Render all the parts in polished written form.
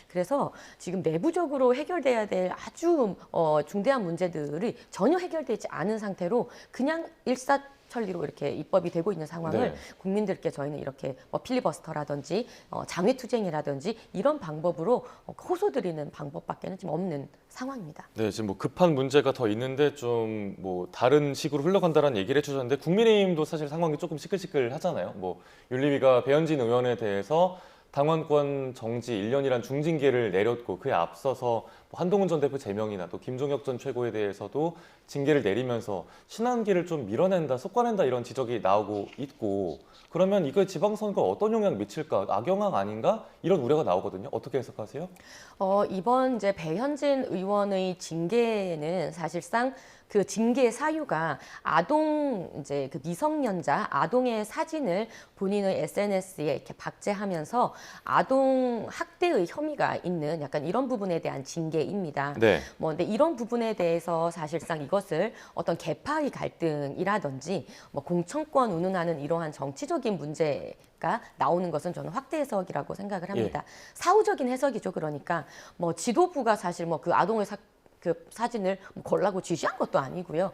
그래서 지금 내부적으로 해결돼야 될 아주 중대한 문제들이 전혀 해결되지 않은 상태로 그냥 일사천리로 이렇게 입법이 되고 있는 상황을 네. 국민들께 저희는 이렇게 필리버스터라든지 장외투쟁이라든지 이런 방법으로 호소드리는 방법밖에는 지금 없는 상황입니다. 네, 지금 뭐 급한 문제가 더 있는데 좀 뭐 다른 식으로 흘러간다라는 얘기를 해주셨는데 국민의힘도 사실 상황이 조금 시끌시끌하잖아요. 뭐 윤리위가 배현진 의원에 대해서 당원권 정지 1년이란 중징계를 내렸고 그에 앞서서 뭐 한동훈 전 대표 제명이나 또 김종혁 전 최고에 대해서도 징계를 내리면서 신한기를 좀 밀어낸다, 솎아낸다 이런 지적이 나오고 있고 그러면 이거 지방선거에 어떤 영향 미칠까? 악영향 아닌가? 이런 우려가 나오거든요. 어떻게 해석하세요? 이번 이제 배현진 의원의 징계는 사실상 그 징계 사유가 아동 이제 그 미성년자 아동의 사진을 본인의 SNS에 이렇게 박제하면서 아동 학대의 혐의가 있는 약간 이런 부분에 대한 징계입니다. 네. 근데 이런 부분에 대해서 사실상 이것을 어떤 계파의 갈등이라든지 공천권 운운하는 이러한 정치적인 문제가 나오는 것은 저는 확대 해석이라고 생각을 합니다. 사후적인 해석이죠. 그러니까 지도부가 사실 그 아동의 그 사진을 걸라고 지시한 것도 아니고요.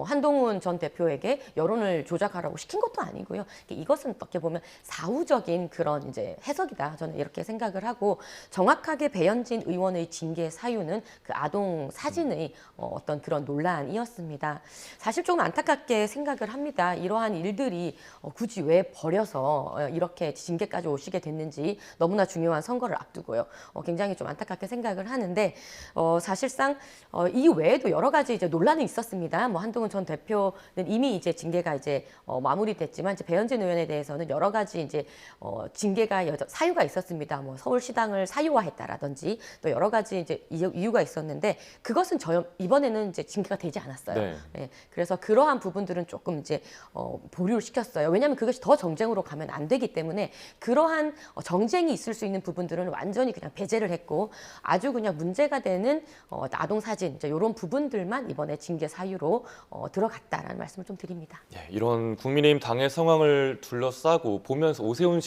한동훈 전 대표에게 여론을 조작하라고 시킨 것도 아니고요. 이것은 어떻게 보면 사후적인 그런 이제 해석이다. 저는 이렇게 생각을 하고 정확하게 배현진 의원의 징계 사유는 그 아동 사진의 어떤 그런 논란이었습니다. 사실 조금 안타깝게 생각을 합니다. 이러한 일들이 굳이 왜 버려서 이렇게 징계까지 오시게 됐는지 너무나 중요한 선거를 앞두고요. 굉장히 좀 안타깝게 생각을 하는데 사실상 이 외에도 여러 가지 이제 논란이 있었습니다. 한동훈 전 대표는 이미 이제 징계가 이제 마무리됐지만 이제 배현진 의원에 대해서는 여러 가지 이제 징계가 사유가 있었습니다. 서울시당을 사유화했다라든지 또 여러 가지 이제 이유가 있었는데 그것은 이번에는 이제 징계가 되지 않았어요. 네. 네, 그래서 그러한 부분들은 조금 이제 보류를 시켰어요. 왜냐하면 그것이 더 정쟁으로 가면 안 되기 때문에 그러한 정쟁이 있을 수 있는 부분들은 완전히 그냥 배제를 했고 아주 그냥 문제가 되는 아동 사진 이런 부분들만 이번에 징계 사유로 들어갔다라는 말씀을 좀 드립니다. 예, 이런 국민의힘 당의 상황을 둘러싸고 보면서 오세훈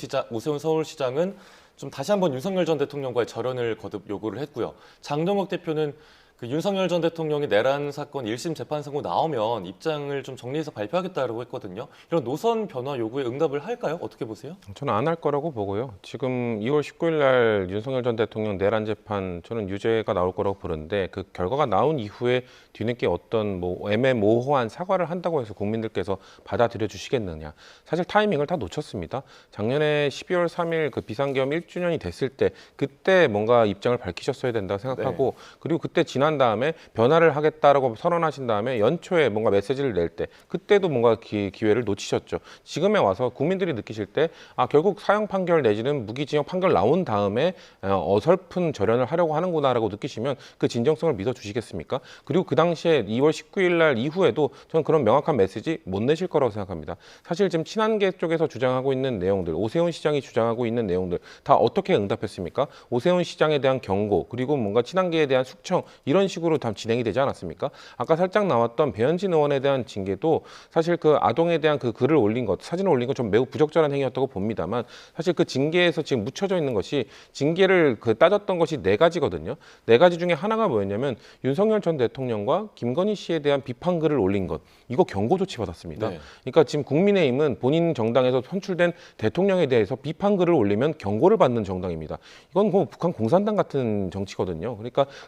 서울시장은 좀 다시 한번 윤석열 전 대통령과의 절연을 거듭 요구를 했고요. 장동혁 대표는 그 윤석열 전 대통령이 내란 사건 1심 재판 선고 나오면 입장을 좀 정리해서 발표하겠다고 했거든요. 이런 노선 변화 요구에 응답을 할까요? 어떻게 보세요? 저는 안 할 거라고 보고요. 지금 2월 19일 날 윤석열 전 대통령 내란 재판 저는 유죄가 나올 거라고 보는데 그 결과가 나온 이후에 뒤늦게 어떤 애매모호한 사과를 한다고 해서 국민들께서 받아들여 주시겠느냐. 사실 타이밍을 다 놓쳤습니다. 작년에 12월 3일 그 비상계엄 1주년이 됐을 때 그때 뭔가 입장을 밝히셨어야 된다고 생각하고 그리고 그때 지난 다음에 변화를 하겠다라고 선언하신 다음에 연초에 뭔가 메시지를 낼 때 그때도 뭔가 기회를 놓치셨죠. 지금에 와서 국민들이 느끼실 때 결국 사형 판결 내지는 무기징역 판결 나온 다음에 어설픈 절연을 하려고 하는구나라고 느끼시면 그 진정성을 믿어주시겠습니까? 그리고 그 당시에 2월 19일 날 이후에도 저는 그런 명확한 메시지 못 내실 거라고 생각합니다. 사실 지금 친한계 쪽에서 주장하고 있는 내용들, 오세훈 시장이 주장하고 있는 내용들 다 어떻게 응답했습니까? 오세훈 시장에 대한 경고 그리고 뭔가 친한계에 대한 숙청 이런 식으로 다 진행이 되지 않았습니까? 아까 살짝 나왔던 배현진 의원에 대한 징계도 사실 그 아동에 대한 그 글을 올린 것, 사진을 올린 것 좀 매우 부적절한 행위였다고 봅니다만 사실 그 징계에서 지금 묻혀져 있는 것이 징계를 따졌던 것이 4가지거든요. 4가지 중에 하나가 뭐였냐면 윤석열 전 대통령과 김건희 씨에 대한 비판 글을 올린 것. 이거 경고 조치 받았습니다. 네. 그러니까 지금 국민의힘은 본인 정당에서 선출된 대통령에 대해서 비판 글을 올리면 경고를 받는 정당입니다. 이건 뭐 북한 공산당 같은 정치거든요.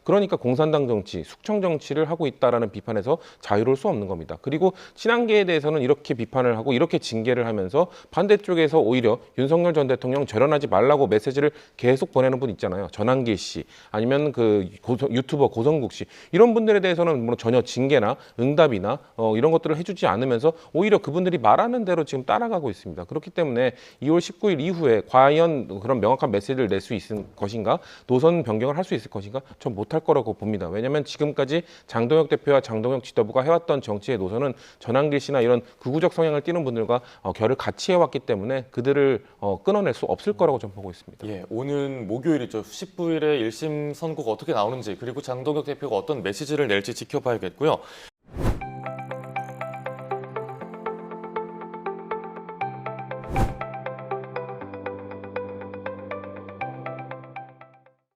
그러니까 공산당 정치, 숙청 정치를 하고 있다라는 비판에서 자유로울 수 없는 겁니다. 그리고 친한계에 대해서는 이렇게 비판을 하고 이렇게 징계를 하면서 반대쪽에서 오히려 윤석열 전 대통령 절연하지 말라고 메시지를 계속 보내는 분 있잖아요. 전한길 씨, 아니면 그 유튜버 고성국 씨 이런 분들에 대해서는 뭐 전혀 징계나 응답이나 이런 것들을 해주지 않으면서 오히려 그분들이 말하는 대로 지금 따라가고 있습니다. 그렇기 때문에 2월 19일 이후에 과연 그런 명확한 메시지를 낼 수 있을 것인가, 노선 변경을 할 수 있을 것인가, 전 못할 거라고 봅니다. 왜냐하면 지금까지 장동혁 대표와 장동혁 지도부가 해왔던 정치의 노선은 전한길 씨나 이런 극우적 성향을 띠는 분들과 결을 같이 해왔기 때문에 그들을 끊어낼 수 없을 거라고 좀 보고 있습니다. 예, 오는 목요일이죠. 19일에 1심 선고가 어떻게 나오는지 그리고 장동혁 대표가 어떤 메시지를 낼지 지켜봐야겠고요.